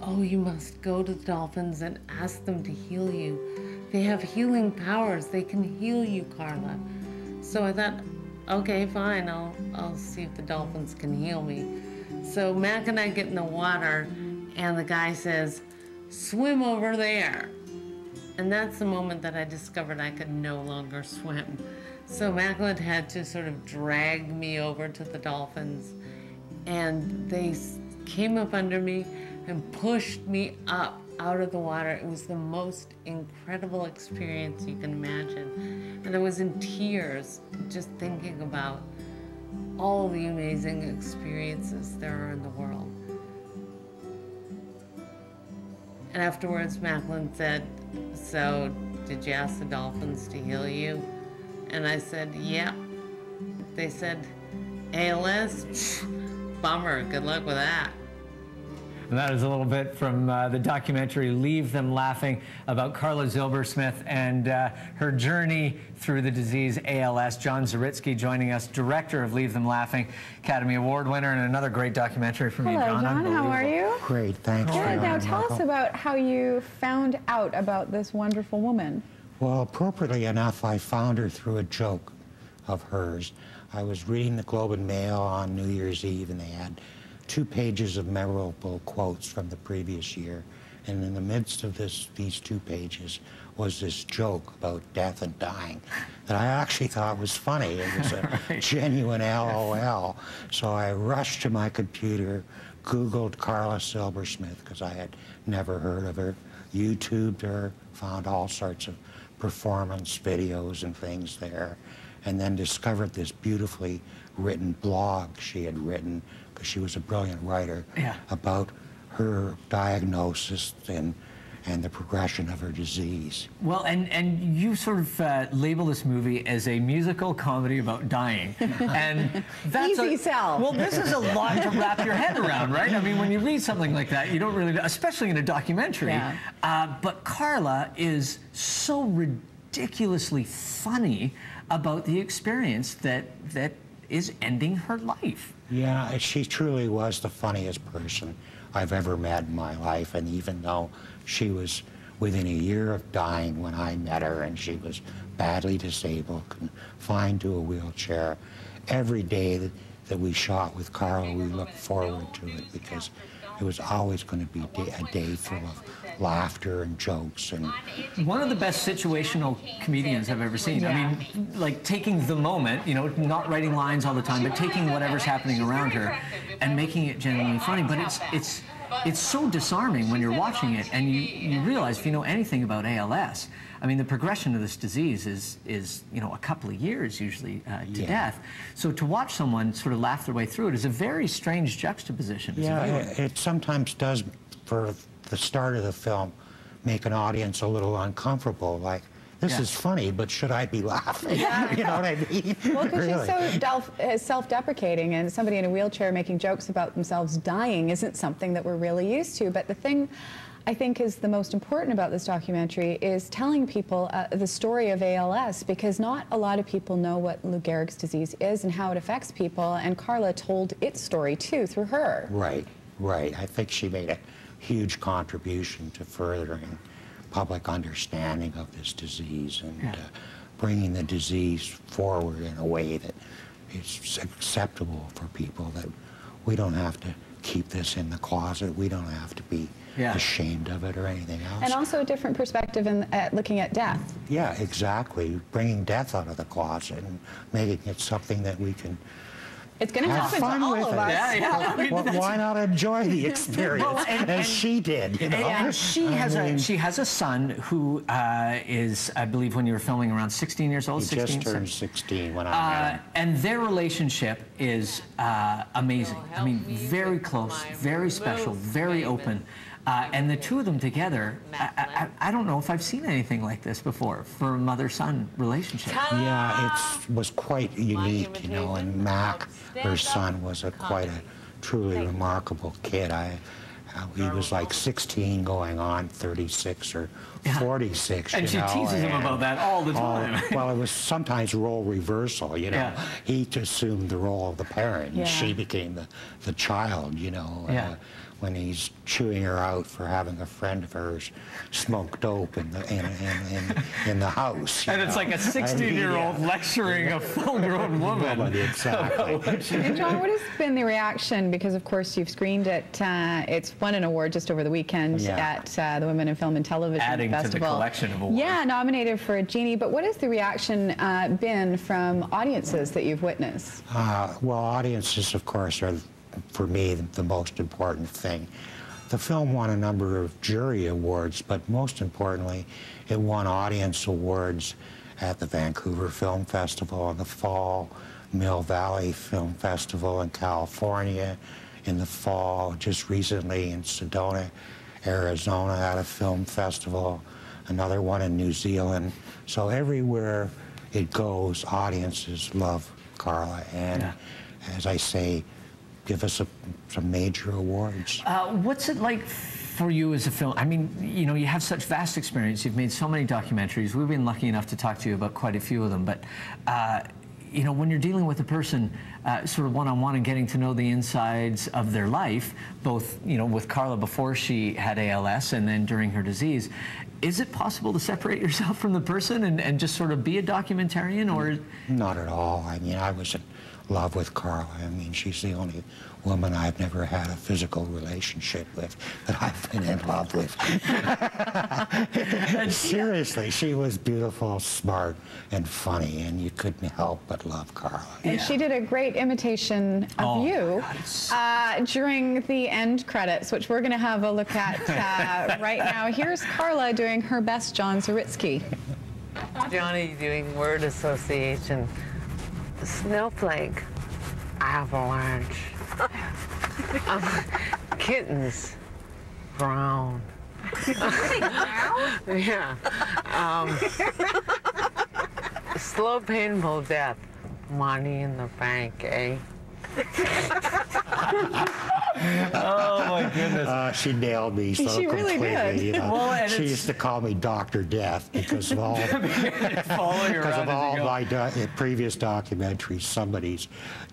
"Oh, you must go to the dolphins and ask them to heal you. They have healing powers. They can heal you, Carla." So I thought, okay, fine, I'll see if the dolphins can heal me. So Mac and I get in the water, and the guy says, "Swim over there." And that's the moment that I discovered I could no longer swim. So Macklin had to sort of drag me over to the dolphins, and they came up under me and pushed me up out of the water. It was the most incredible experience you can imagine. And I was in tears just thinking about all the amazing experiences there are in the world. And afterwards, Macklin said, "So, did you ask the dolphins to heal you?" And I said, "Yeah." They said, "ALS? Bummer, good luck with that." And that is a little bit from the documentary Leave Them Laughing about Carla Zilbersmith and her journey through the disease ALS. John Zaritsky joining us, director of Leave Them Laughing, Academy Award winner, and another great documentary from you, John. Hello, John. How are you? Great, thanks. Good. Now tell us about how you found out about this wonderful woman. Well, appropriately enough, I found her through a joke of hers. I was reading the Globe and Mail on New Year's Eve, and they had 2 pages of memorable quotes from the previous year. And in the midst of these 2 pages was this joke about death and dying that I actually thought was funny. It was a genuine LOL. So I rushed to my computer, Googled Carla Zilbersmith, because I had never heard of her, YouTubed her, found all sorts of performance videos and things there, and then discovered this beautifully written blog she had written, because she was a brilliant writer, about her diagnosis and the progression of her disease. Well, and you sort of label this movie as a musical comedy about dying. And that's easy sell. Well, this is a lot to wrap your head around, right? I mean, when you read something like that, you don't really, especially in a documentary. Yeah. But Carla is so ridiculously funny about the experience that is ending her life. Yeah, she truly was the funniest person I've ever met in my life, and even though she was within a year of dying when I met her, and she was badly disabled, confined to a wheelchair, every day that we shot with Carla, we looked forward to it, because it was always going to be a day full of laughter and jokes. And one of the best situational comedians I've ever seen. I mean, like taking the moment, you know, not writing lines all the time, but taking whatever's happening around her and making it genuinely funny. But it's so disarming when you're watching it, and you realize, if you know anything about ALS, I mean, the progression of this disease is you know, a couple of years usually to death. So to watch someone sort of laugh their way through it is a very strange juxtaposition. Yeah, it sometimes does, for the start of the film, make an audience a little uncomfortable, like, this is funny, but should I be laughing? You know what I mean? Well, because she's so self-deprecating, and somebody in a wheelchair making jokes about themselves dying isn't something that we're really used to. But the thing I think is the most important about this documentary is telling people the story of ALS, because not a lot of people know what Lou Gehrig's disease is and how it affects people, and Carla told its story too through her. Right, right. I think she made a huge contribution to furthering public understanding of this disease and bringing the disease forward in a way that is acceptable for people, that we don't have to keep this in the closet, we don't have to be ashamed of it or anything else. And also a different perspective in looking at death. Yeah, exactly. Bringing death out of the closet and making it something that we can It's going to happen to all of us. I mean, well, why not enjoy the experience as she did? You know? And she has a son who is, I believe, when you were filming, around 16 years old. He 16, just turned 16 when I met him. And their relationship is amazing. I mean, very close, very special, very open. And the two of them together, I don't know if I've seen anything like this before for a mother-son relationship. Yeah, it was quite unique, you know, and Mac, her son, was quite a truly remarkable kid. He was like 16 going on 36 or 46, and she teases him about that all the time. Well, it was sometimes role reversal, you know. He assumed the role of the parent, and she became the child, you know. when he's chewing her out for having a friend of hers smoke dope in the house. And it's like a 16-year-old lecturing a full-grown woman. Exactly. And John, what has been the reaction? Because of course you've screened it. It's won an award just over the weekend at the Women in Film and Television Festival. Adding to the collection of awards. Yeah, nominated for a Genie. But what has the reaction been from audiences that you've witnessed? Well, audiences, of course, are, for me, the most important thing. The film won a number of jury awards, but most importantly, it won audience awards at the Vancouver Film Festival in the fall, Mill Valley Film Festival in California in the fall, just recently in Sedona, Arizona at a film festival, another one in New Zealand. So everywhere it goes, audiences love Carla, and as I say, give us some major awards. What's it like for you as a film? I mean, you know, you have such vast experience. You've made so many documentaries. We've been lucky enough to talk to you about quite a few of them. But, you know, when you're dealing with a person sort of one-on-one and getting to know the insides of their life, both, you know, with Carla before she had ALS and then during her disease, is it possible to separate yourself from the person and just sort of be a documentarian, or? Not at all. I mean, I was in love with Carla. I mean, she's the only woman I've never had a physical relationship with that I've been in love with. Seriously, she was beautiful, smart, and funny, and you couldn't help but love Carla. And she did a great imitation of you during the end credits, which we're going to have a look at right now. Here's Carla doing her best John Zaritsky. Johnny doing word association. Snowflake, avalanche. Kittens, brown. Yeah. Slow, painful death, money in the bank, eh? Oh my goodness. She nailed me so She really completely. did. You know. Well, she used to call me Dr. Death because of all, my previous documentaries. Somebody's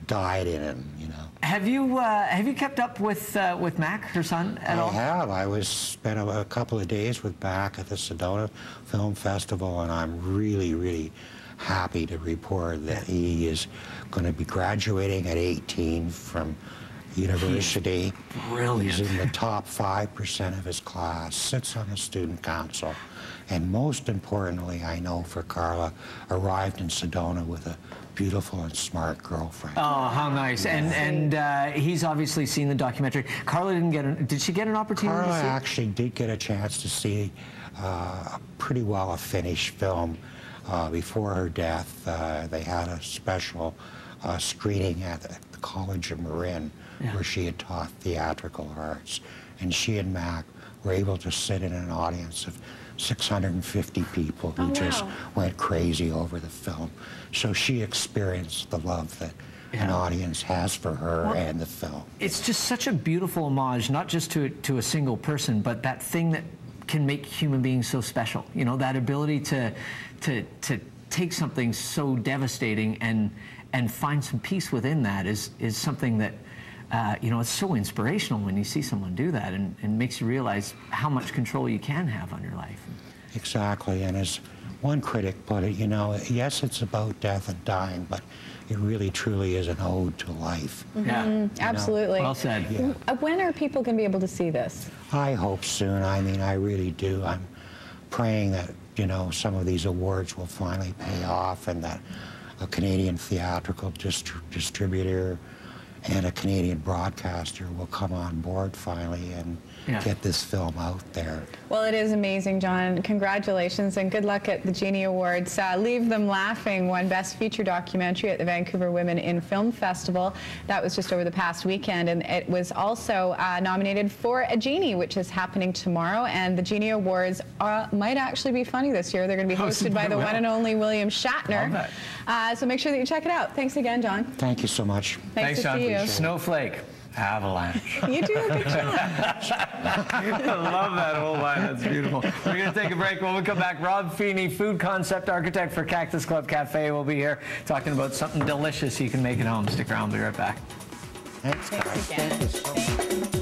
died in them, you know. Have you kept up with Mac, her son, at all? I have. I spent a couple of days with Mac at the Sedona Film Festival, and I'm really, really happy to report that he is going to be graduating at 18 from university. Brilliant. He's in the top 5% of his class, sits on the student council, and most importantly, I know for Carla, arrived in Sedona with a beautiful and smart girlfriend. Oh, how nice. And he's obviously seen the documentary. Carla did she get an opportunity to see it? Carla actually did get a chance to see pretty well a finished film before her death. They had a special screening at the College of Marin, where she had taught theatrical arts, and she and Mac were able to sit in an audience of 650 people who just went crazy over the film. So she experienced the love that an audience has for her and the film. It's just such a beautiful homage, not just to a single person, but that thing that can make human beings so special. You know, that ability to take something so devastating and find some peace within that is something that, you know, it's so inspirational when you see someone do that, and makes you realize how much control you can have on your life. Exactly, and as one critic put it, you know, yes, it's about death and dying, but it really truly is an ode to life. Yeah, absolutely. Well said. Yeah. When are people going to be able to see this? I hope soon. I mean, I really do. I'm praying that, you know, some of these awards will finally pay off, and that a Canadian theatrical distributor and a Canadian broadcaster will come on board finally and get this film out there. Well, it is amazing, John. Congratulations and good luck at the Genie Awards. Leave Them Laughing won Best Feature Documentary at the Vancouver Women in Film Festival. That was just over the past weekend, and it was also nominated for a Genie, which is happening tomorrow. And the Genie Awards might actually be funny this year. They're going to be hosted by the one and only William Shatner. So make sure that you check it out. Thanks again, John. Thank you so much. Thanks to see you. Snowflake, avalanche. You do a good job. I love that whole line. That's beautiful. We're going to take a break. When we come back, Rob Feeney, food concept architect for Cactus Club Cafe, will be here talking about something delicious you can make at home. Stick around. We'll be right back. Thanks, guys. Thanks again. Thank you so much.